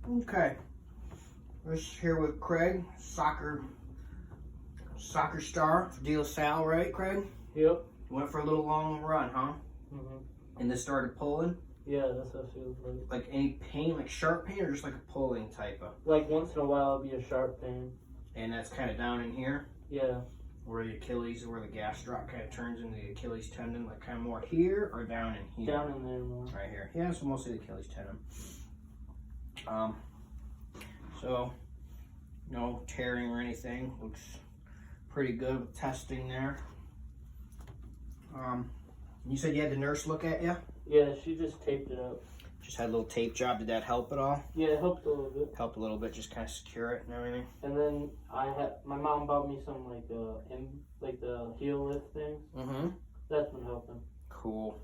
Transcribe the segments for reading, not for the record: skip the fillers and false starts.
Okay. We're here with Craig, soccer star for De La Salle, right, Craig? Yep. Went for a little long run, huh? Mhm. And this started pulling? Yeah, that's what it feels like. Like any pain, like sharp pain, or just like a pulling type of? Like once in a while, it'll be a sharp pain. And that's kind of down in here? Yeah. Where the Achilles, where the gastroc kind of turns into the Achilles tendon, like kind of more here or down in here? Down in there more. Right here. Yeah, so mostly the Achilles tendon. So no tearing or anything. Looks pretty good with testing there. You said you had the nurse look at you? Yeah, she just taped it up. Just had a little tape job. Did that help at all? Yeah, it helped a little bit. Helped a little bit, just kind of secure it and everything. And then my mom bought me some like the heel lift things. Mm-hmm. That's been helping. Cool.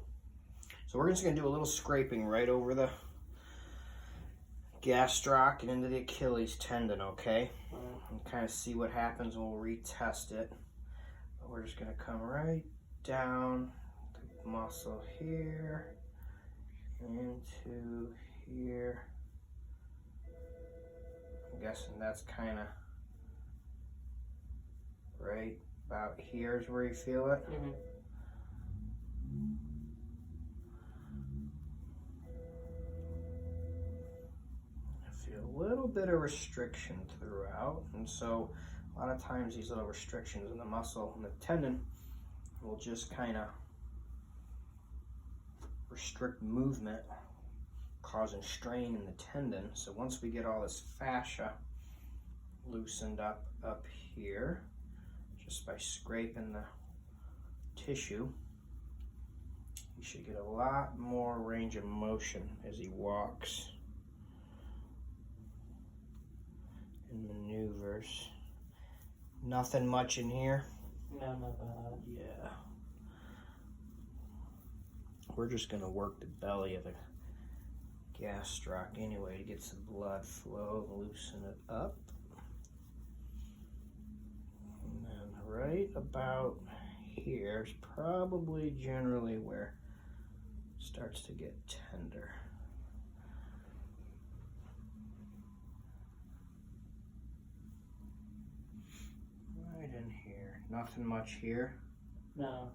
So we're just gonna do a little scraping right over the gastroc and into the Achilles tendon, okay? And kind of see what happens and we'll retest it. But we're just gonna come right down the muscle here into here. I'm guessing that's kind of right about here is where you feel it. Mm-hmm. I feel a little bit of restriction throughout, and so a lot of times these little restrictions in the muscle and the tendon will just kind of restrict movement, causing strain in the tendon. So once we get all this fascia loosened up here, just by scraping the tissue, you should get a lot more range of motion as he walks and maneuvers. Nothing much in here. Yeah, not bad. Yeah. We're just gonna work the belly of the gastroc anyway to get some blood flow, loosen it up. And then right about here is probably generally where it starts to get tender. Right in here. Nothing much here. No.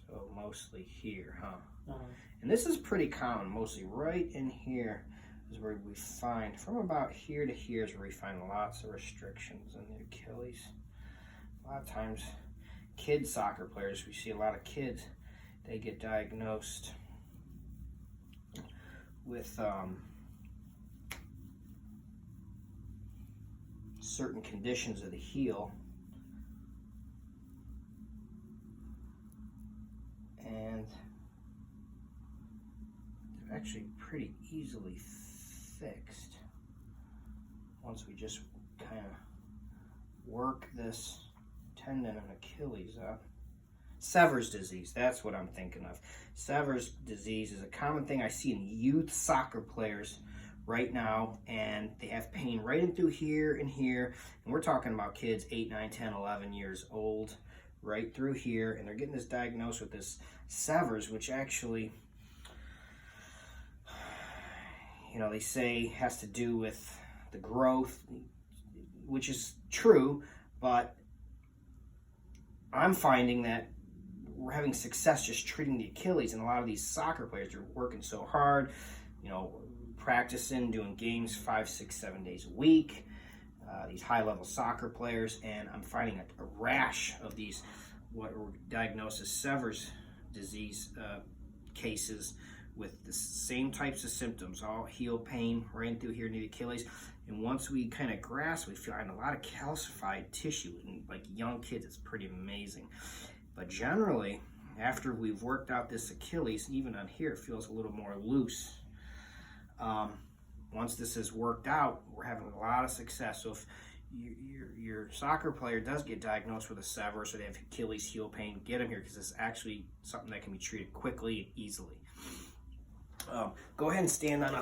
So mostly here, huh? Uh-huh. And this is pretty common, mostly right in here is where we find, from about here to here is where we find lots of restrictions in the Achilles. A lot of times, kid soccer players, we see a lot of kids, they get diagnosed with certain conditions of the heel. And they're actually pretty easily fixed once we just kind of work this tendon and Achilles up. Sever's disease, that's what I'm thinking of. Sever's disease is a common thing I see in youth soccer players right now, and they have pain right in through here and here, and we're talking about kids 8, 9, 10, 11 years old, right through here, and they're getting this diagnosed with this Sever's, which actually, you know, they say has to do with the growth, which is true, but I'm finding that we're having success just treating the Achilles, and a lot of these soccer players are working so hard, you know, practicing, doing games 5, 6, 7 days a week, these high-level soccer players, and I'm finding a rash of these what were diagnosed as Sever's disease cases with the same types of symptoms, all heel pain right through here near the Achilles. And once we kind of grasp, we find a lot of calcified tissue in like young kids. It's pretty amazing. But generally, after we've worked out this Achilles, even on here, it feels a little more loose. Once this is worked out, we're having a lot of success. So if your soccer player does get diagnosed with a sever, so they have Achilles heel pain, get them here because it's actually something that can be treated quickly and easily. Go ahead and stand on a